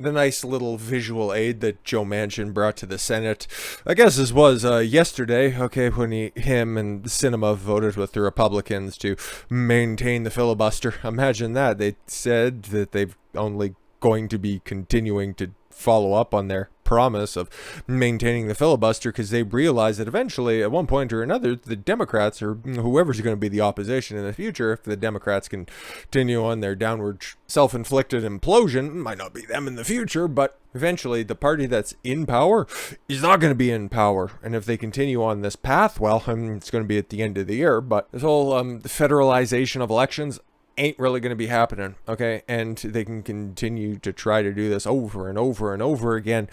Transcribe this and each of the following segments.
The nice little visual aid that Joe Manchin brought to the Senate. I guess this was yesterday, okay, when him and Sinema voted with the Republicans to maintain the filibuster. Imagine that. They said that they've only going to be continuing to follow up on their promise of maintaining the filibuster because they realize that eventually, at one point or another, the Democrats or whoever's going to be the opposition in the future, if the Democrats continue on their downward self-inflicted implosion, might not be them in the future, but eventually the party that's in power is not going to be in power. And if they continue on this path, well, it's going to be at the end of the year. But this whole federalization of elections ain't really going to be happening, okay? And they can continue to try to do this over and over and over again.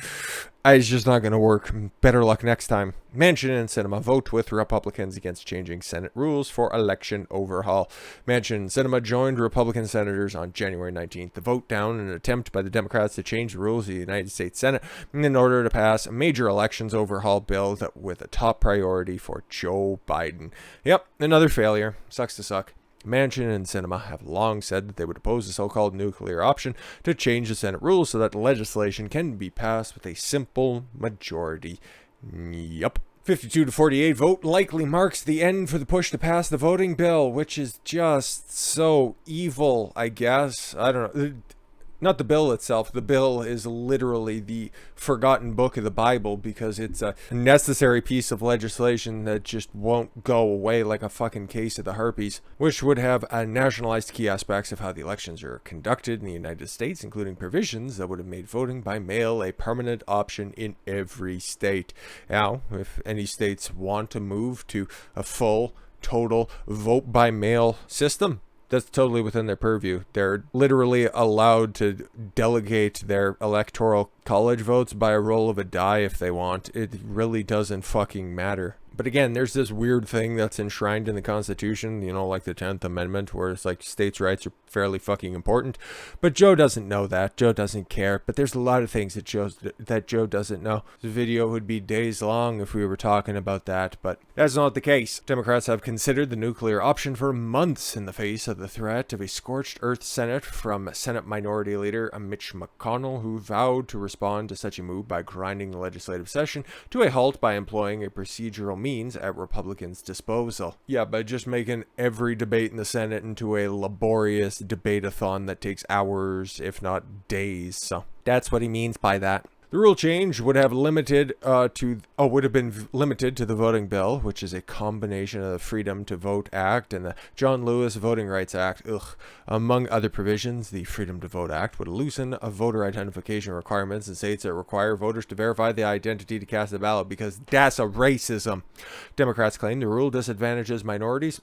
It's just not going to work. Better luck next time. Manchin and Sinema vote with Republicans against changing Senate rules for election overhaul. Manchin and Sinema joined Republican senators on January 19th to vote down an attempt by the Democrats to change the rules of the United States Senate in order to pass a major elections overhaul bill with a top priority for Joe Biden. Yep, another failure. Sucks to suck. Manchin and Sinema have long said that they would oppose the so-called nuclear option to change the Senate rules so that legislation can be passed with a simple majority. Yup. 52 to 48 vote likely marks the end for the push to pass the voting bill, which is just so evil, I guess. I don't know. Not the bill itself. The bill is literally the forgotten book of the Bible because it's a necessary piece of legislation that just won't go away like a fucking case of the herpes, which would have nationalized key aspects of how the elections are conducted in the United States, including provisions that would have made voting by mail a permanent option in every state. Now, if any states want to move to a full, total vote by mail system, that's totally within their purview. They're literally allowed to delegate their electoral college votes by a roll of a die if they want. It really doesn't fucking matter. But again, there's this weird thing that's enshrined in the Constitution, like the 10th Amendment, where it's like states' rights are fairly fucking important. But Joe doesn't know that. Joe doesn't care. But there's a lot of things that Joe doesn't know. The video would be days long if we were talking about that, but that's not the case. Democrats have considered the nuclear option for months in the face of the threat of a scorched earth Senate from Senate Minority Leader Mitch McConnell, who vowed to respond to such a move by grinding the legislative session to a halt by employing a procedural means at Republicans' disposal. Yeah, by just making every debate in the Senate into a laborious debate-a-thon that takes hours, if not days. So that's what he means by that. The rule change would have been limited to the voting bill, which is a combination of the Freedom to Vote Act and the John Lewis Voting Rights Act. Among other provisions, the Freedom to Vote Act would loosen voter identification requirements in states that require voters to verify the identity to cast the ballot because that's a racism. Democrats claim the rule disadvantages minorities,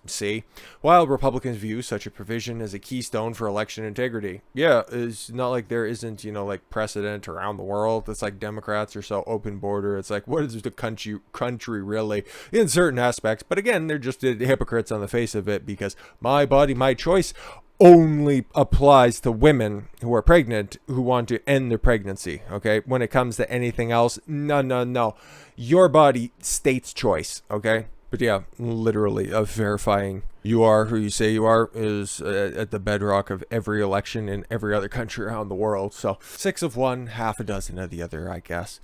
while Republicans view such a provision as a keystone for election integrity. Yeah, it's not like there isn't, precedent around the world. It's like Democrats are so open border. It's like, what is the country really in certain aspects? But again, they're just hypocrites on the face of it because my body, my choice only applies to women who are pregnant who want to end their pregnancy. Okay. When it comes to anything else, no. Your body, state's choice. Okay. But yeah, literally verifying you are who you say you are is at the bedrock of every election in every other country around the world. So 6 of one, half a dozen of the other, I guess.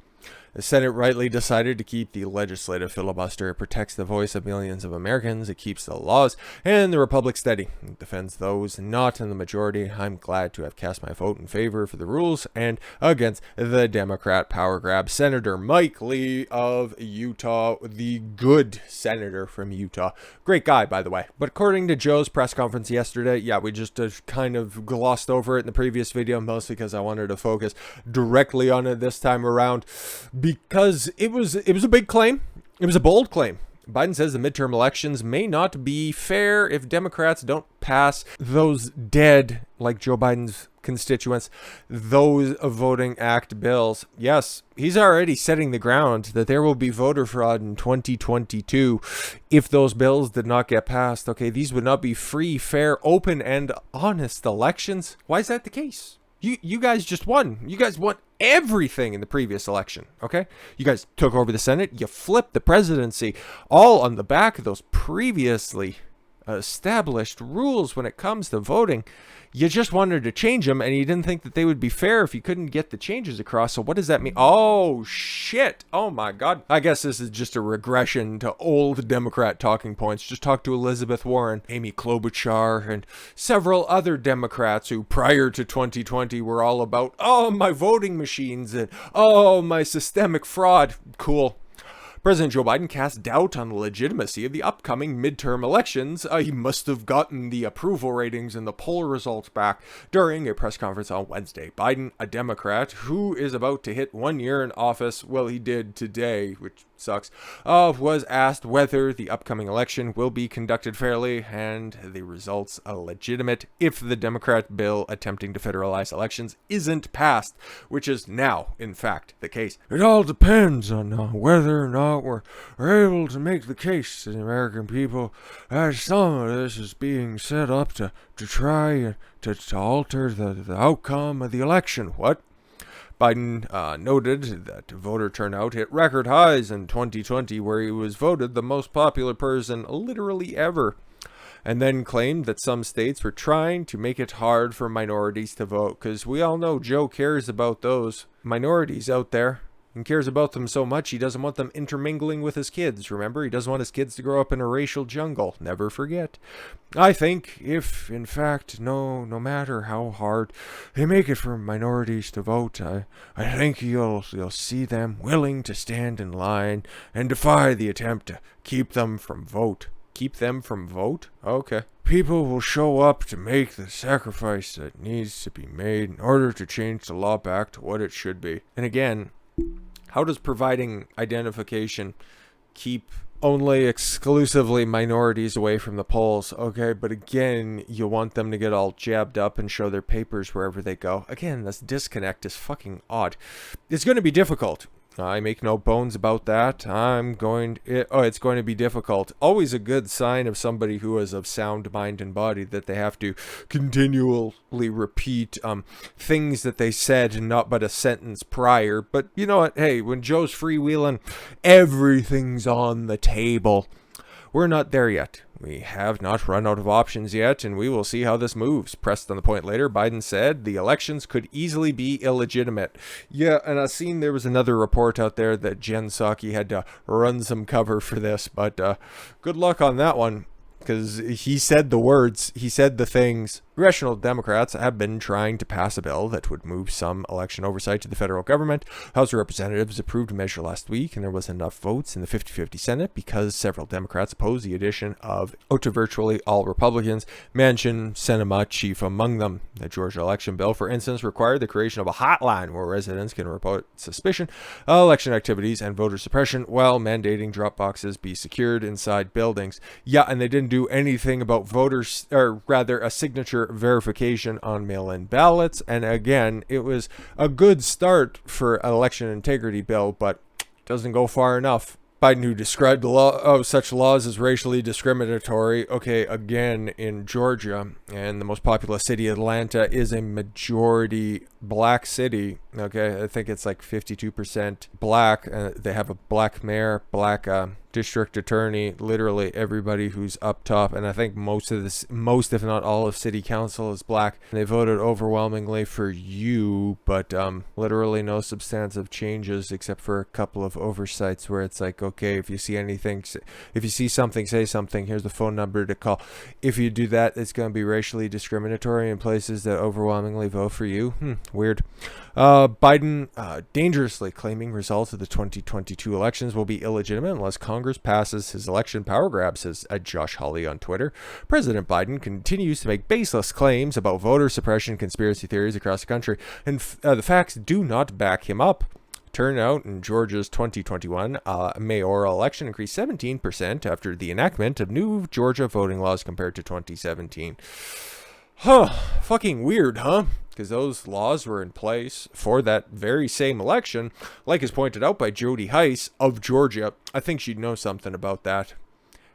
The Senate rightly decided to keep the legislative filibuster. It protects the voice of millions of Americans. It keeps the laws and the republic steady. It defends those not in the majority. I'm glad to have cast my vote in favor for the rules and against the Democrat power grab. Senator Mike Lee of Utah, the good senator from Utah. Great guy, by the way. But according to Joe's press conference yesterday, yeah, we just kind of glossed over it in the previous video, mostly because I wanted to focus directly on it this time around. Because it was a big claim. It was a bold claim. Biden says the midterm elections may not be fair if Democrats don't pass those dead, like Joe Biden's constituents, those Voting Act bills. Yes, he's already setting the ground that there will be voter fraud in 2022 if those bills did not get passed. Okay, these would not be free, fair, open, and honest elections. Why is that the case? You guys just won. You guys won everything in the previous election, okay? You guys took over the Senate. You flipped the presidency all on the back of those previously established rules when it comes to voting. You just wanted to change them, and you didn't think that they would be fair if you couldn't get the changes across. So what does that mean? Oh, shit. Oh, my God. I guess this is just a regression to old Democrat talking points. Just talk to Elizabeth Warren, Amy Klobuchar, and several other Democrats who prior to 2020 were all about, oh, my voting machines, and oh, my systemic fraud. Cool. President Joe Biden cast doubt on the legitimacy of the upcoming midterm elections. He must have gotten the approval ratings and the poll results back during a press conference on Wednesday. Biden, a Democrat who is about to hit 1 year in office, well, he did today, which sucks, was asked whether the upcoming election will be conducted fairly and the results legitimate if the Democrat bill attempting to federalize elections isn't passed, which is now, in fact, the case. It all depends on whether or not we're able to make the case to the American people as some of this is being set up to try to alter the outcome of the election. What? Biden noted that voter turnout hit record highs in 2020, where he was voted the most popular person literally ever, and then claimed that some states were trying to make it hard for minorities to vote, because we all know Joe cares about those minorities out there. And cares about them so much he doesn't want them intermingling with his kids. Remember, he doesn't want his kids to grow up in a racial jungle. Never forget. I think if, in fact, no matter how hard they make it for minorities to vote, I think you'll see them willing to stand in line and defy the attempt to keep them from vote. Keep them from vote? Okay. People will show up to make the sacrifice that needs to be made in order to change the law back to what it should be. And again, how does providing identification keep only exclusively minorities away from the polls? Okay, but again, you want them to get all jabbed up and show their papers wherever they go. Again, this disconnect is fucking odd. It's going to be difficult. I make no bones about that. It's going to be difficult. Always a good sign of somebody who is of sound mind and body that they have to continually repeat things that they said, not but a sentence prior. But you know what? Hey, when Joe's freewheeling, everything's on the table. We're not there yet. We have not run out of options yet, and we will see how this moves. Pressed on the point later, Biden said the elections could easily be illegitimate. Yeah, and I've seen there was another report out there that Jen Psaki had to run some cover for this, but good luck on that one, because he said the words, he said the things. Congressional Democrats have been trying to pass a bill that would move some election oversight to the federal government. House of Representatives approved a measure last week, and there was enough votes in the 50-50 Senate because several Democrats opposed the addition of to virtually all Republicans, Manchin, Sinema chief among them. The Georgia election bill, for instance, required the creation of a hotline where residents can report suspicion of election activities and voter suppression while mandating drop boxes be secured inside buildings. Yeah, and they didn't do anything about voters, or rather a signature verification on mail-in ballots. And again, it was a good start for an election integrity bill, but doesn't go far enough. Biden, who described the law of such laws as racially discriminatory, okay, again, in Georgia, and the most populous city, Atlanta, is a majority black city. Okay, I think it's like 52% black. They have a black mayor, black district attorney, literally everybody who's up top, and I think most if not all of city council is black. They voted overwhelmingly for you, but literally no substantive changes except for a couple of oversights where it's like, okay, if you see something, say something, here's the phone number to call. If you do that, it's going to be racially discriminatory in places that overwhelmingly vote for you. Weird. Biden dangerously claiming results of the 2022 elections will be illegitimate unless Congress passes his election power grab, says Josh Hawley on Twitter. President Biden continues to make baseless claims about voter suppression conspiracy theories across the country, and the facts do not back him up. Turnout in Georgia's 2021 mayoral election increased 17% after the enactment of new Georgia voting laws compared to 2017. Fucking weird, huh? Because those laws were in place for that very same election, like is pointed out by Jody Heiss of Georgia. I think she'd know something about that.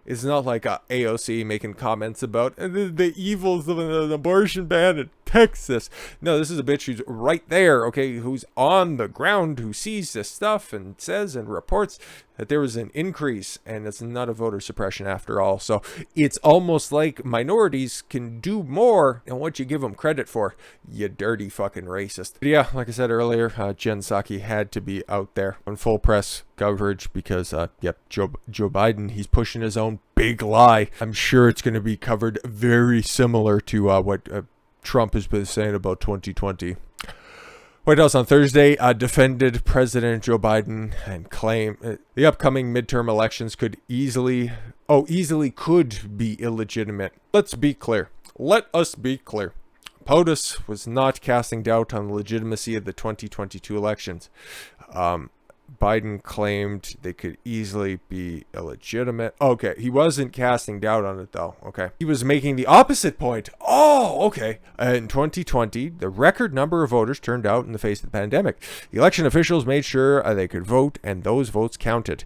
It's not like AOC making comments about the evils of an abortion ban. Texas. No, this is a bitch who's right there, okay, who's on the ground, who sees this stuff and says and reports that there was an increase, and it's not a voter suppression after all. So it's almost like minorities can do more than what you give them credit for, you dirty fucking racist. But yeah, like I said earlier, Jen Psaki had to be out there on full press coverage because, Joe Biden, he's pushing his own big lie. I'm sure it's going to be covered very similar to what Trump has been saying about 2020. White House on Thursday defended President Joe Biden and claimed the upcoming midterm elections could easily could be illegitimate. Let's be clear. Let us be clear. POTUS was not casting doubt on the legitimacy of the 2022 elections. Biden claimed they could easily be illegitimate. Okay, he wasn't casting doubt on it though. Okay, he was making the opposite point. Oh, okay. In 2020, the record number of voters turned out in the face of the pandemic. The election officials made sure they could vote, and those votes counted,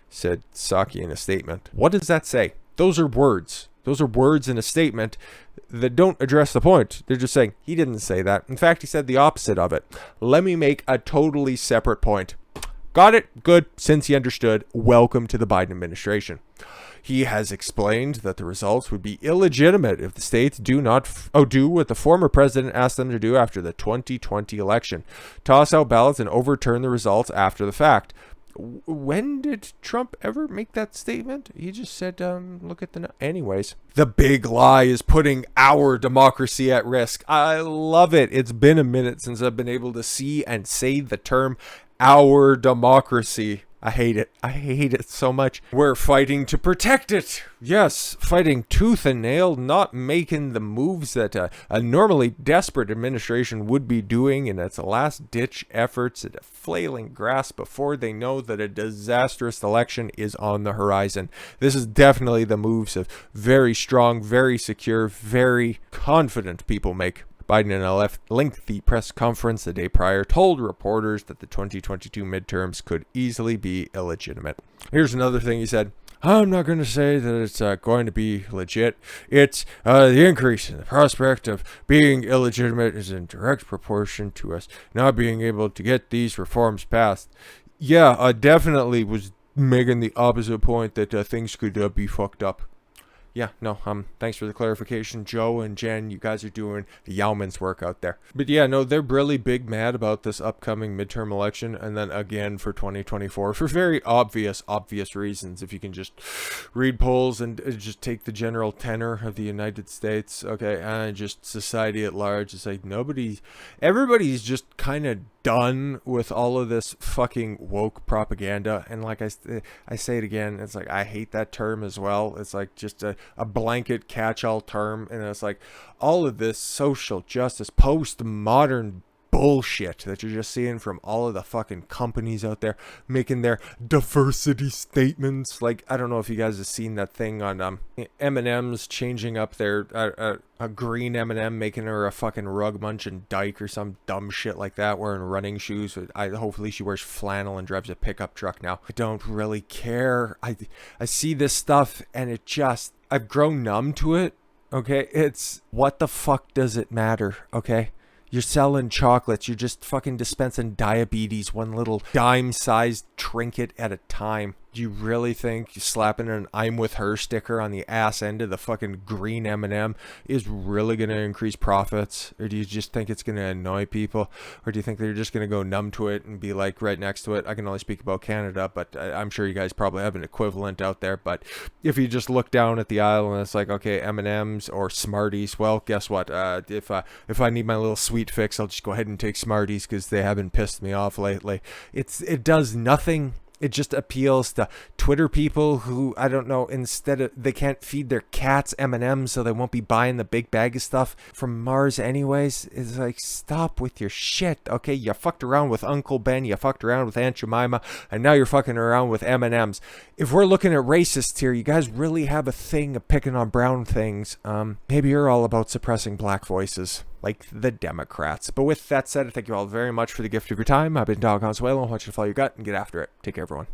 said Psaki in a statement. What does that say? Those are words. Those are words in a statement that don't address the point. They're just saying he didn't say that. In fact, he said the opposite of it. Let me make a totally separate point. Got it? Good. Since he understood, welcome to the Biden administration. He has explained that the results would be illegitimate if the states do what the former president asked them to do after the 2020 election: toss out ballots and overturn the results after the fact. When did Trump ever make that statement? He just said, look at the... Anyways, the big lie is putting our democracy at risk. I love it. It's been a minute since I've been able to see and say the term our democracy. I hate it. I hate it so much. We're fighting to protect it. Yes, fighting tooth and nail, not making the moves that a normally desperate administration would be doing in its last-ditch efforts at a flailing grasp before they know that a disastrous election is on the horizon. This is definitely the moves of very strong, very secure, very confident people make. Biden, in a lengthy press conference the day prior, told reporters that the 2022 midterms could easily be illegitimate. Here's another thing he said. I'm not going to say that it's going to be legit. It's the increase in the prospect of being illegitimate is in direct proportion to us not being able to get these reforms passed. Yeah, definitely was making the opposite point that things could be fucked up. Yeah, no, thanks for the clarification, Joe and Jen. You guys are doing the yeoman's work out there. But yeah, no, they're really big mad about this upcoming midterm election, and then again for 2024 for very obvious reasons. If you can just read polls and just take the general tenor of the United States, okay, and just society at large, it's like everybody's just kind of done with all of this fucking woke propaganda. And like I say it again, it's like I hate that term as well. It's like just a blanket catch-all term, and it's like all of this social justice postmodern bullshit that you're just seeing from all of the fucking companies out there making their diversity statements. Like, I don't know if you guys have seen that thing on M&M's changing up their a green M&M, making her a fucking rug munching dyke or some dumb shit like that, wearing running shoes. Hopefully she wears flannel and drives a pickup truck now. I don't really care. I see this stuff and I've grown numb to it. Okay, it's what the fuck does it matter? Okay, you're selling chocolates. You're just fucking dispensing diabetes, one little dime-sized trinket at a time. Do you really think slapping an I'm with her sticker on the ass end of the fucking green M&M is really going to increase profits? Or do you just think it's going to annoy people? Or do you think they're just going to go numb to it and be like right next to it? I can only speak about Canada, but I'm sure you guys probably have an equivalent out there. But if you just look down at the aisle and it's like, okay, M&M's or Smarties, well, guess what? If I need my little sweet fix, I'll just go ahead and take Smarties because they haven't pissed me off lately. It does nothing. It just appeals to Twitter people who, I don't know, they can't feed their cats M&Ms, so they won't be buying the big bag of stuff from Mars anyways. It's like, stop with your shit, okay? You fucked around with Uncle Ben, you fucked around with Aunt Jemima, and now you're fucking around with M&Ms. If we're looking at racists here, you guys really have a thing of picking on brown things. Maybe you're all about suppressing black voices, like the Democrats. But with that said, thank you all very much for the gift of your time. I've been Dog Consuelo. I want you to follow your gut and get after it. Take care, everyone.